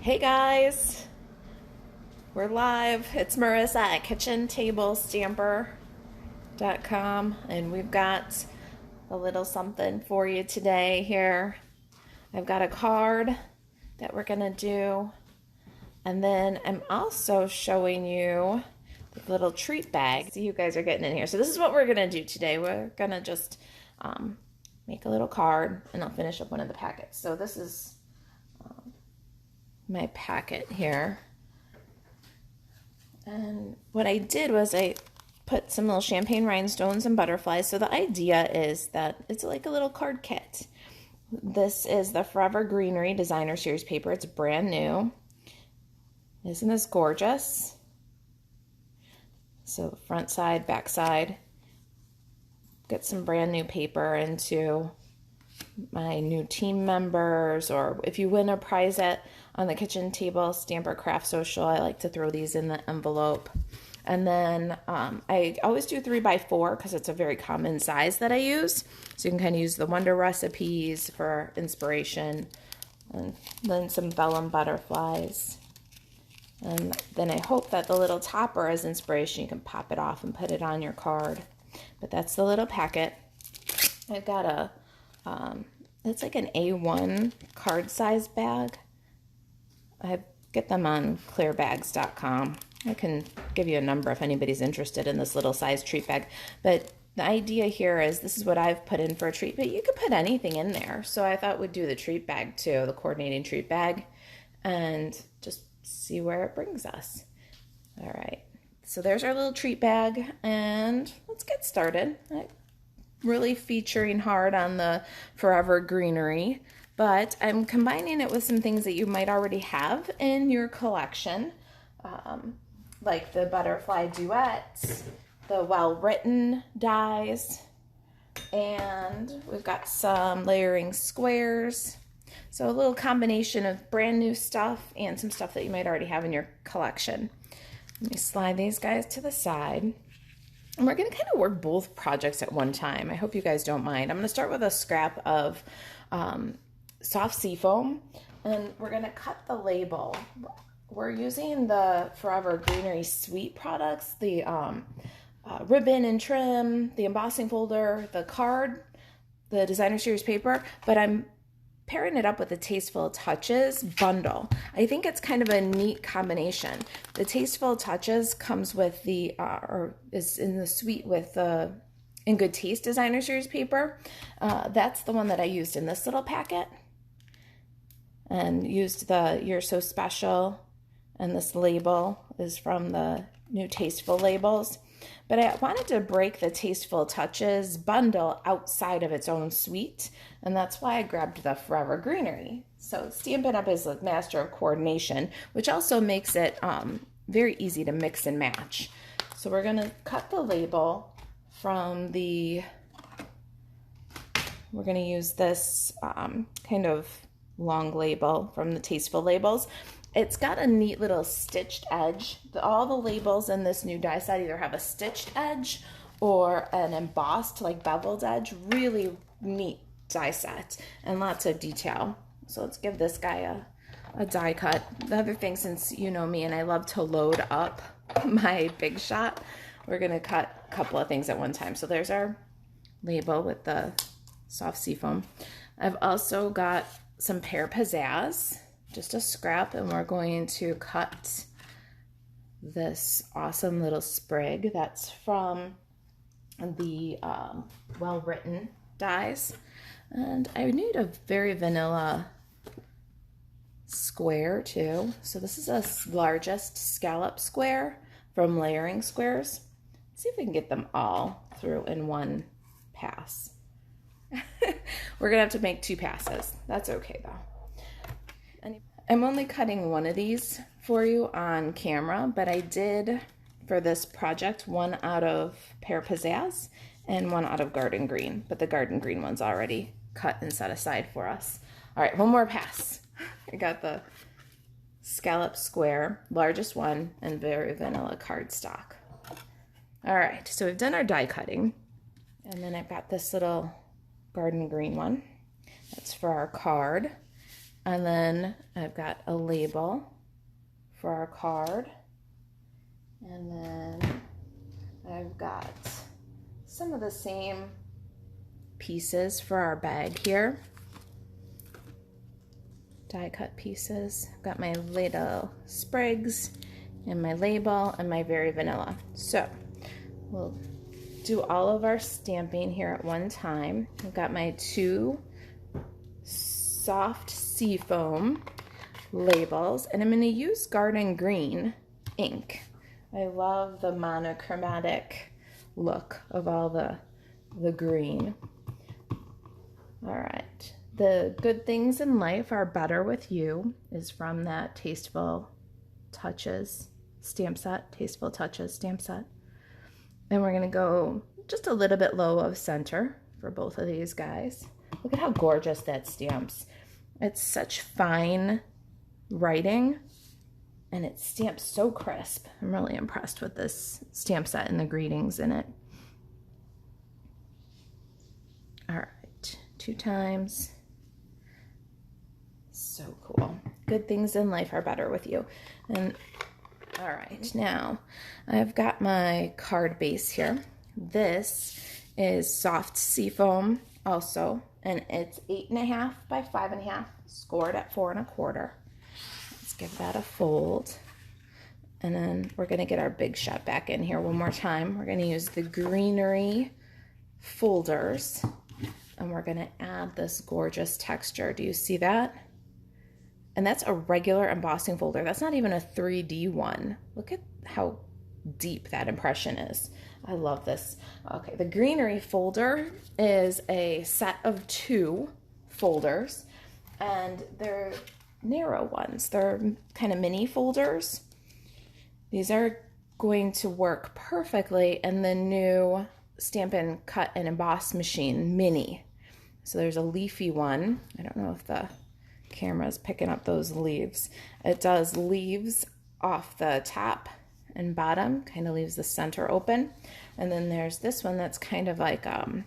Hey guys, we're live. It's Marissa at kitchentablestamper.com, and we've got a little something for you today here. I've got a card that we're gonna do, and then I'm also showing you the little treat bag you guys are getting in here. So this is what we're gonna do today. We're gonna just make a little card, and I'll finish up one of the packets. So this is my packet here, and what I did was I put some little champagne rhinestones and butterflies. So the idea is that it's like a little card kit. This is the Forever Greenery Designer Series paper. It's brand new. Isn't this gorgeous? So front side, back side. Get some brand new paper into my new team members, or if you win a prize on the Kitchen Table Stamper Craft Social, I like to throw these in the envelope. And then I always do 3x4 because it's a very common size that I use. So you can kind of use the Wonder Recipes for inspiration, and then some vellum butterflies. And then I hope that the little topper is inspiration. You can pop it off and put it on your card. But that's the little packet. I've got a it's like an A1 card size bag. I get them on clearbags.com. I can give you a number if anybody's interested in this little size treat bag. But the idea here is this is what I've put in for a treat, but you could put anything in there. So I thought we'd do the treat bag too, the coordinating treat bag, and just see where it brings us. All right, so there's our little treat bag, and let's get started. Really featuring hard on the Forever Greenery, but I'm combining it with some things that you might already have in your collection, like the butterfly duets, the well-written dies, and we've got some layering squares. So a little combination of brand new stuff and some stuff that you might already have in your collection. Let me slide these guys to the side. And we're going to kind of work both projects at one time. I hope you guys don't mind. I'm going to start with a scrap of soft seafoam, and we're going to cut the label. We're using the Forever Greenery Sweet products, the ribbon and trim, the embossing folder, the card, the Designer Series paper, but I'm pairing it up with the Tasteful Touches Bundle. I think it's kind of a neat combination. The Tasteful Touches comes with the, or is in the suite with the In Good Taste Designer Series paper. That's the one that I used in this little packet, and used the You're So Special, and this label is from the new Tasteful labels. But I wanted to break the Tasteful Touches Bundle outside of its own suite, and that's why I grabbed the Forever Greenery. So Stampin' Up is a master of coordination, which also makes it very easy to mix and match. So we're going to cut the label from the, we're going to use this kind of long label from the Tasteful labels. It's got a neat little stitched edge. All the labels in this new die set either have a stitched edge or an embossed, like beveled edge. Really neat die set and lots of detail. So let's give this guy a die cut. The other thing, since you know me and I love to load up my Big Shot, we're gonna cut a couple of things at one time. So there's our label with the soft seafoam. I've also got some pear pizzazz, just a scrap, and we're going to cut this awesome little sprig that's from the well-written dies. And I need a very vanilla square too. So this is a largest scallop square from Layering Squares. Let's see if we can get them all through in one pass. We're gonna have to make 2 passes. That's okay though. I'm only cutting one of these for you on camera, but I did, for this project, one out of Pear Pizzazz and one out of Garden Green, but the Garden Green one's already cut and set aside for us. All right, one more pass. I got the scallop square, largest one, and very vanilla cardstock. All right, so we've done our die cutting, and then I've got this little Garden Green one. That's for our card. And then I've got a label for our card. And then I've got some of the same pieces for our bag here. Die cut pieces. I've got my little sprigs and my label and my Very Vanilla. So we'll do all of our stamping here at one time. I've got my 2 soft seafoam labels, and I'm going to use Garden Green ink. I love the monochromatic look of all the green. All right. The Good Things in Life Are Better With You is from that Tasteful Touches stamp set, Tasteful Touches stamp set. And we're going to go just a little bit low of center for both of these guys. Look at how gorgeous that stamps. It's such fine writing, and it stamps so crisp. I'm really impressed with this stamp set and the greetings in it. All right, 2 times. So cool. Good things in life are better with you. And all right, now I've got my card base here. This is soft seafoam also, and it's 8.5 by 5.5, scored at 4 1/4. Let's give that a fold. And then we're gonna get our big shot back in here one more time. We're gonna use the Greenery folders, and we're gonna add this gorgeous texture. Do you see that? And that's a regular embossing folder. That's not even a 3D one. Look at how deep that impression is. I love this. Okay, the Greenery folder is a set of 2 folders, and they're narrow ones. They're kind of mini folders. These are going to work perfectly in the new Stampin' Cut and Emboss machine mini. So there's a leafy one. I don't know if the camera's picking up those leaves. It does leaves off the top and bottom, kind of leaves the center open. And then there's this one that's kind of like a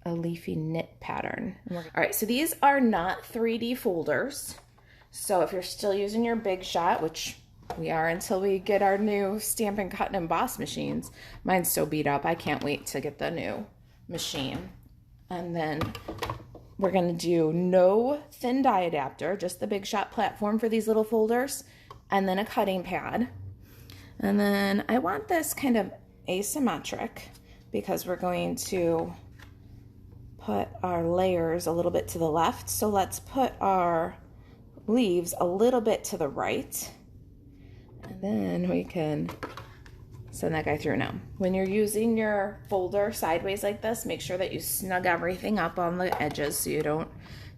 leafy knit pattern. All right, so these are not 3D folders. So if you're still using your Big Shot, which we are until we get our new Stampin' Cut and Emboss machines, mine's so beat up, I can't wait to get the new machine. And then we're gonna do no thin die adapter, just the Big Shot platform for these little folders, and then a cutting pad. And then I want this kind of asymmetric because we're going to put our layers a little bit to the left. So let's put our leaves a little bit to the right. And then we can send that guy through now. When you're using your folder sideways like this, make sure that you snug everything up on the edges so you don't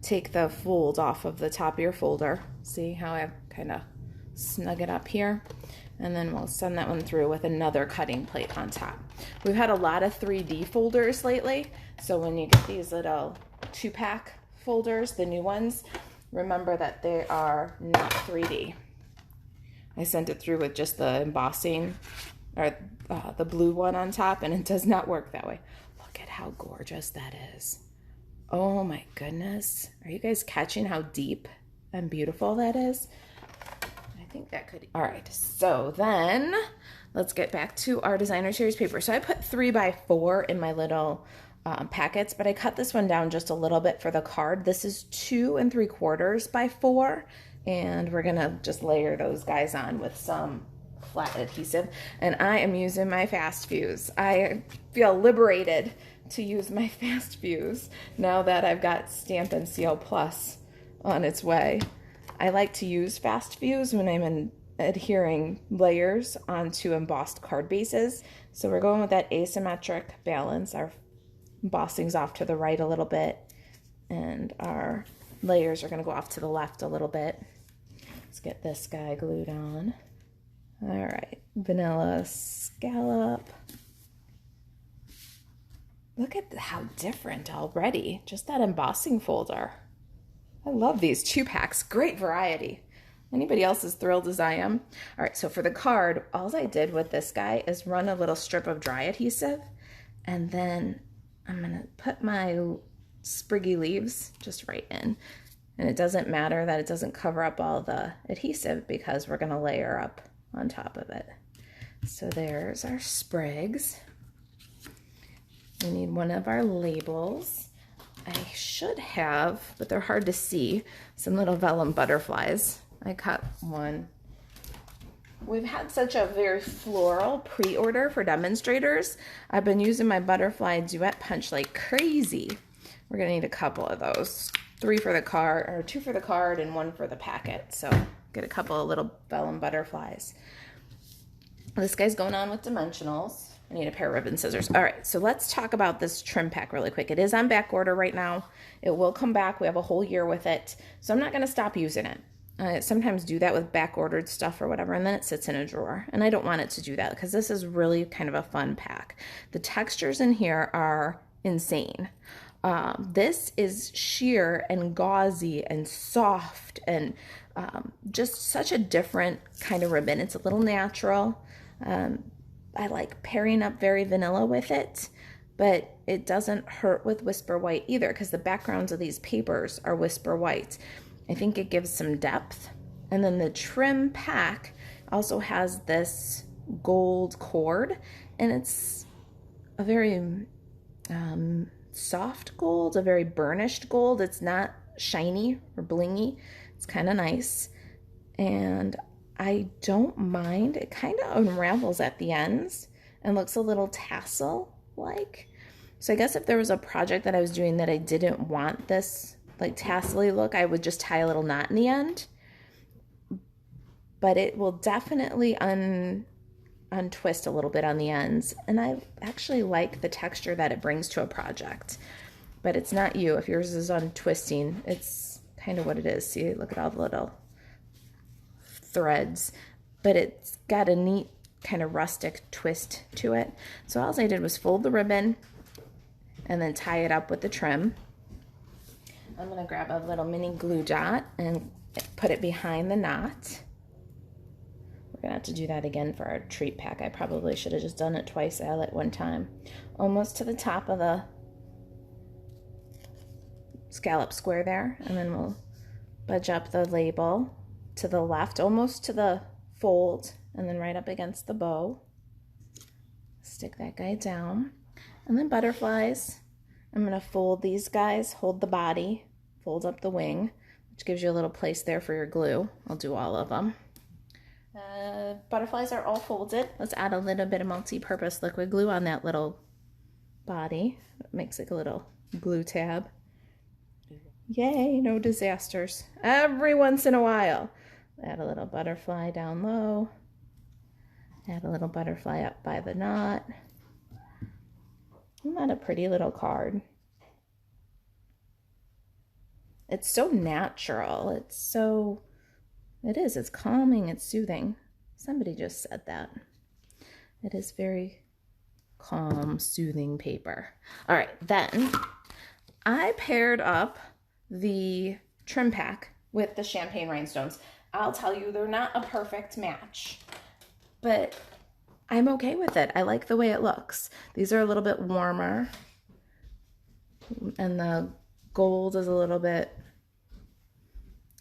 take the fold off of the top of your folder. See how I've kind of snug it up here? And then we'll send that one through with another cutting plate on top. We've had a lot of 3D folders lately, so when you get these little 2-pack folders, the new ones, remember that they are not 3D. I sent it through with just the embossing, or the blue one on top, and it does not work that way. Look at how gorgeous that is. Oh my goodness. Are you guys catching how deep and beautiful that is? I think that could... All right, so then let's get back to our designer series paper. So I put 3 by 4 in my little packets, but I cut this one down just a little bit for the card. This is 2 3/4 by 4, and we're gonna just layer those guys on with some flat adhesive. And I am using my Fast Fuse. I feel liberated to use my Fast Fuse now that I've got Stampin' Seal Plus on its way. I like to use Fast Fuse when I'm adhering layers onto embossed card bases. So we're going with that asymmetric balance. Our embossing's off to the right a little bit, and our layers are going to go off to the left a little bit. Let's get this guy glued on. All right, vanilla scallop. Look at how different already. Just that embossing folder. I love these 2-packs, great variety. Anybody else as thrilled as I am? All right, so for the card, all I did with this guy is run a little strip of dry adhesive, and then I'm gonna put my spriggy leaves just right in. And it doesn't matter that it doesn't cover up all the adhesive because we're going to layer up on top of it. So there's our sprigs. We need one of our labels. I should have, but they're hard to see, some little vellum butterflies. I cut one. We've had such a very floral pre-order for demonstrators. I've been using my butterfly duet punch like crazy. We're gonna need a couple of those. 3 for the card, or 2 for the card and 1 for the packet. So get a couple of little vellum butterflies. This guy's going on with dimensionals. I need a pair of ribbon scissors. All right, so let's talk about this trim pack really quick. It is on back order right now. It will come back. We have a whole year with it. So I'm not gonna stop using it. I sometimes do that with back ordered stuff or whatever, and then it sits in a drawer. And I don't want it to do that because this is really kind of a fun pack. The textures in here are insane. This is sheer and gauzy and soft and just such a different kind of ribbon. It's a little natural. I like pairing up very vanilla with it, but it doesn't hurt with Whisper White either because the backgrounds of these papers are Whisper White. I think it gives some depth. And then the trim pack also has this gold cord, and it's a very soft gold, a very burnished gold. It's not shiny or blingy. It's kind of nice. And I don't mind. It kind of unravels at the ends and looks a little tassel-like. So I guess if there was a project that I was doing that I didn't want this like tassel-y look, I would just tie a little knot in the end. But it will definitely untwist a little bit on the ends. And I actually like the texture that it brings to a project. But it's not you. If yours is untwisting, it's kind of what it is. See, look at all the little threads. But it's got a neat kind of rustic twist to it. So all I did was fold the ribbon and then tie it up with the trim. I'm going to grab a little mini glue dot and put it behind the knot. We're going to have to do that again for our treat pack. I probably should have just done it twice all at one time. Almost to the top of the scallop square there, and then we'll budge up the label to the left, almost to the fold, and then right up against the bow. Stick that guy down. And then butterflies. I'm going to fold these guys, hold the body, fold up the wing, which gives you a little place there for your glue. I'll do all of them. Butterflies are all folded. Let's add a little bit of multi-purpose liquid glue on that little body. It makes like a little glue tab. Yay, no disasters. Every once in a while. Add a little butterfly down low. Add a little butterfly up by the knot. Isn't that a pretty little card? It's so natural. It's calming, it's soothing. Somebody just said that. It is very calm, soothing paper. All right, then I paired up the trim pack with the champagne rhinestones. I'll tell you, they're not a perfect match, but I'm okay with it. I like the way it looks. These are a little bit warmer, and the gold is a little bit,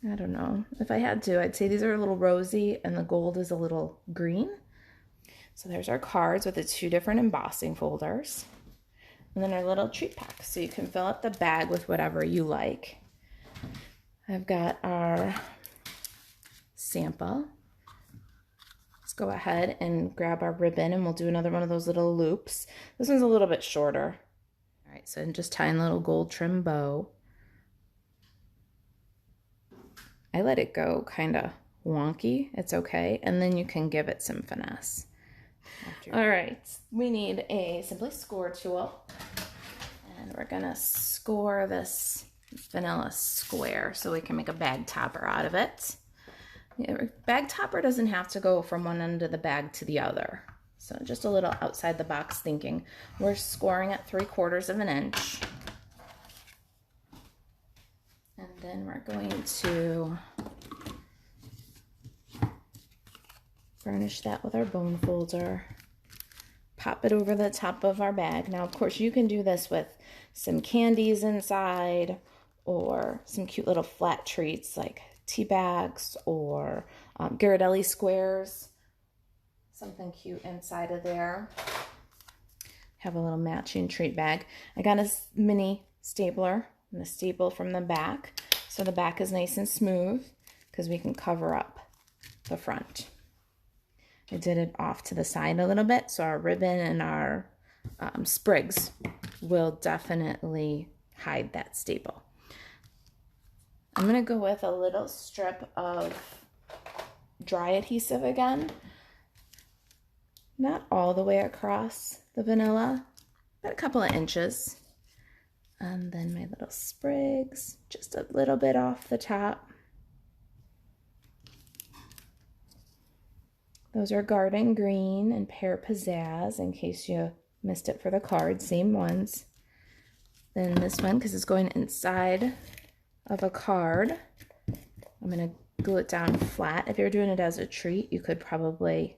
I don't know. If I had to, I'd say these are a little rosy, and the gold is a little green. So there's our cards with the 2 different embossing folders. And then our little treat pack, so you can fill up the bag with whatever you like. I've got our sample. Let's go ahead and grab our ribbon, and we'll do another one of those little loops. This one's a little bit shorter. All right, so I'm just tying a little gold trim bow. I let it go kind of wonky. It's okay. And then you can give it some finesse. All right, we need a Simply Score tool. And we're going to score this vanilla square so we can make a bag topper out of it. Bag topper doesn't have to go from one end of the bag to the other. So just a little outside the box thinking. We're scoring at 3/4 of an inch. And then we're going to burnish that with our bone folder. pop it over the top of our bag. Now, of course, you can do this with some candies inside or some cute little flat treats like tea bags or Ghirardelli squares. Something cute inside of there. Have a little matching treat bag. I got a mini stapler and a staple from the back so the back is nice and smooth because we can cover up the front. I did it off to the side a little bit so our ribbon and our sprigs will definitely hide that staple. I'm going to go with a little strip of dry adhesive again. Not all the way across the vanilla, but a couple of inches. And then my little sprigs, just a little bit off the top. Those are Garden Green and Pear Pizzazz, in case you missed it for the card, same ones. Then this one, because it's going inside of a card, I'm going to glue it down flat. If you're doing it as a treat, you could probably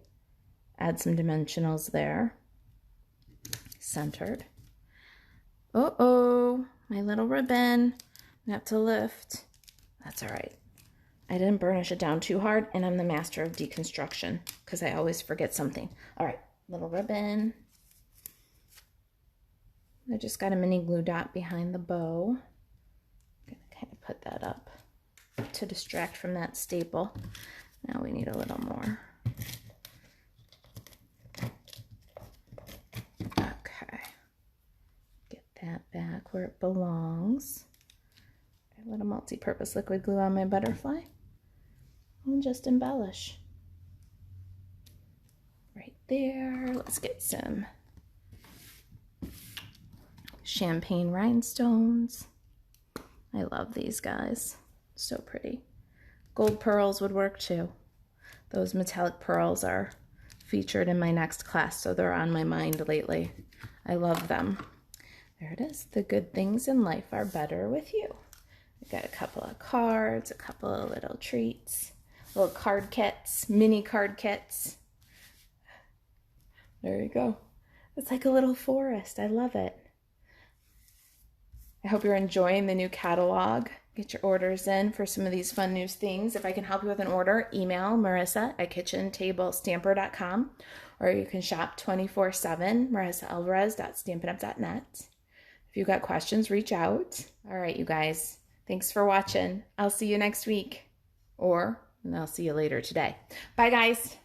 add some dimensionals there. Centered. Uh-oh, my little ribbon. I have to lift. That's all right. I didn't burnish it down too hard, and I'm the master of deconstruction because I always forget something. All right, little ribbon. I just got a mini glue dot behind the bow. I'm gonna kind of put that up to distract from that staple. Now we need a little more. Okay, get that back where it belongs. A little multi-purpose liquid glue on my butterfly. And just embellish. Right there. Let's get some champagne rhinestones. I love these guys. So pretty. Gold pearls would work too. Those metallic pearls are featured in my next class, so they're on my mind lately. I love them. There it is. The good things in life are better with you. We've got a couple of cards, a couple of little treats, little card kits, mini card kits. There you go. It's like a little forest. I love it. I hope you're enjoying the new catalog. Get your orders in for some of these fun new things. If I can help you with an order, email marisa@kitchentablestamper.com, or you can shop 24/7, marisaalvarez.stampinup.net. If you've got questions, reach out. All right, you guys. Thanks for watching. I'll see you next week, and I'll see you later today. Bye, guys.